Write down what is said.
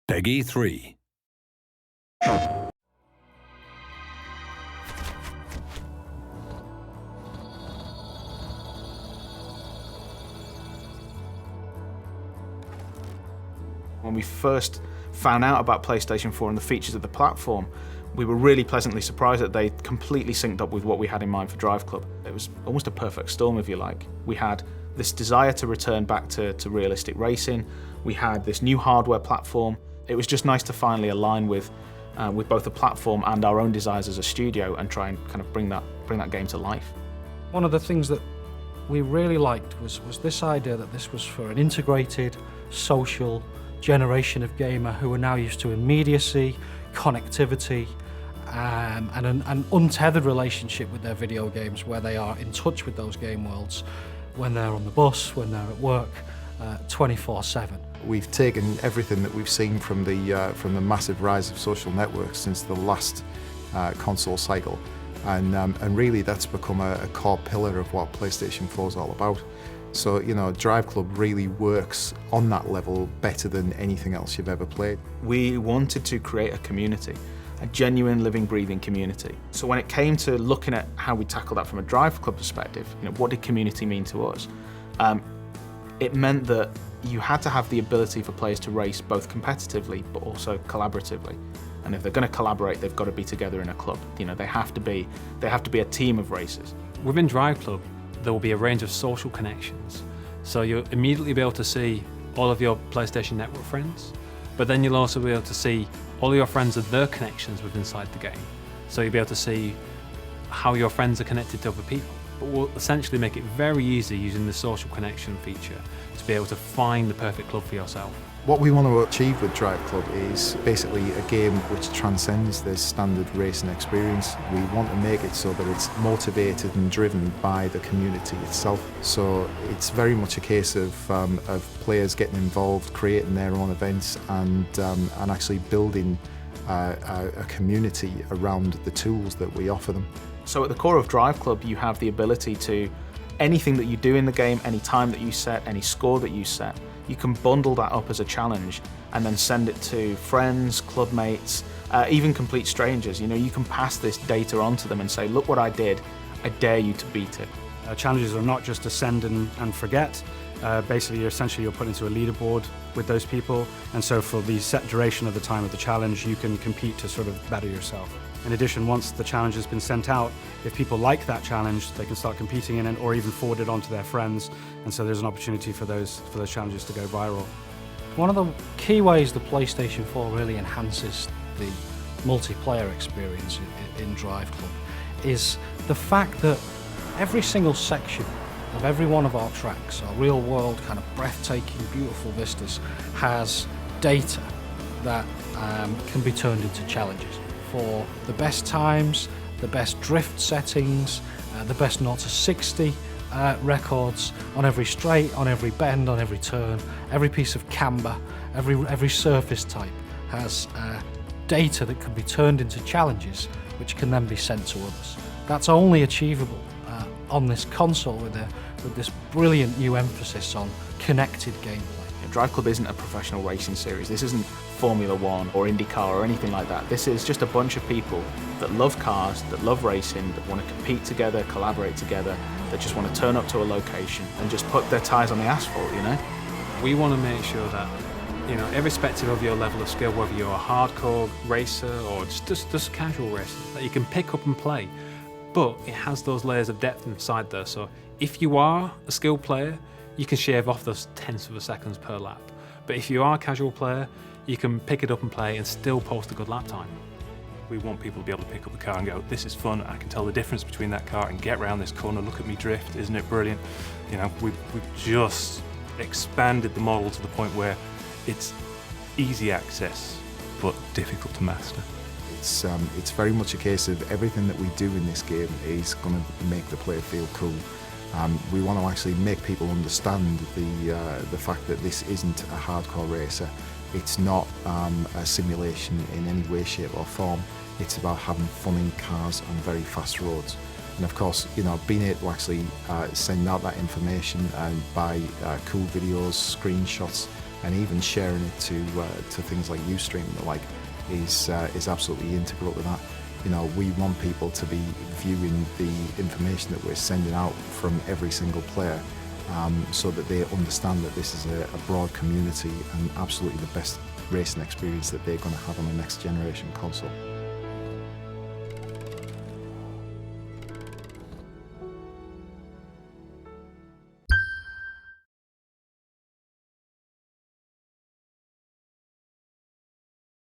Peggy 3. When we first found out about PlayStation 4 and the features of the platform, we were really pleasantly surprised that they completely synced up with what we had in mind for Drive Club. It was almost a perfect storm, if you like. We had this desire to return back to realistic racing. We had this new hardware platform. It was just nice to finally align with both the platform and our own desires as a studio and try and kind of bring that game to life. One of the things that we really liked was this idea that this was for an integrated, social generation of gamer who are now used to immediacy, connectivity, and an untethered relationship with their video games, where they are in touch with those game worlds when they're on the bus, when they're at work, 24/7. We've taken everything that we've seen from the massive rise of social networks since the last console cycle, and really that's become a core pillar of what PlayStation 4 is all about. So, you know, Drive Club really works on that level better than anything else you've ever played. We wanted to create a community, a genuine, living, breathing community. So when it came to looking at how we tackle that from a Drive Club perspective, you know, what did community mean to us? It meant that you had to have the ability for players to race both competitively but also collaboratively. And if they're going to collaborate, they've got to be together in a club. You know, they have to be a team of racers. Within Drive Club, there will be a range of social connections. So you'll immediately be able to see all of your PlayStation Network friends, but then you'll also be able to see all of your friends and their connections within inside the game. So you'll be able to see how your friends are connected to other people. But we'll essentially make it very easy using the social connection feature to be able to find the perfect club for yourself. What we want to achieve with Drive Club is basically a game which transcends the standard racing experience. We want to make it so that it's motivated and driven by the community itself. So it's very much a case of players getting involved, creating their own events, and actually building a community around the tools that we offer them. So at the core of Drive Club, you have the ability to, anything that you do in the game, any time that you set, any score that you set, you can bundle that up as a challenge and then send it to friends, club mates, even complete strangers. You know, you can pass this data on to them and say, look what I did, I dare you to beat it. Challenges are not just to send and forget. Basically, you're put into a leaderboard with those people, and so for the set duration of the time of the challenge, you can compete to sort of better yourself. In addition, once the challenge has been sent out, if people like that challenge, they can start competing in it or even forward it on to their friends, and so there's an opportunity for those challenges to go viral. One of the key ways the PlayStation 4 really enhances the multiplayer experience in Drive Club is the fact that every single section of every one of our tracks, our real-world kind of breathtaking, beautiful vistas, has data that can be turned into challenges for the best times, the best drift settings, the best 0 to 60 records on every straight, on every bend, on every turn, every piece of camber, every surface type has data that can be turned into challenges which can then be sent to others. That's only achievable on this console with this brilliant new emphasis on connected gameplay. Drive Club isn't a professional racing series. This isn't Formula One or IndyCar or anything like that. This is just a bunch of people that love cars, that love racing, that want to compete together, collaborate together, that just want to turn up to a location and just put their tyres on the asphalt, you know? We want to make sure that, you know, irrespective of your level of skill, whether you're a hardcore racer or just casual racer, that you can pick up and play. But it has those layers of depth inside there, so if you are a skilled player, you can shave off those tenths of a seconds per lap. But if you are a casual player, you can pick it up and play and still post a good lap time. We want people to be able to pick up the car and go, this is fun, I can tell the difference between that car and get around this corner, look at me drift, isn't it brilliant? You know, we've just expanded the model to the point where it's easy access, but difficult to master. It's very much a case of everything that we do in this game is going to make the player feel cool. We want to actually make people understand the fact that this isn't a hardcore racer. It's not a simulation in any way, shape or form. It's about having fun in cars on very fast roads. And of course, you know, being able to actually send out that information and by cool videos, screenshots, and even sharing it to things like Ustream and the like is absolutely integral to that. You know, we want people to be viewing the information that we're sending out from every single player, so that they understand that this is a broad community and absolutely the best racing experience that they're going to have on the next generation console.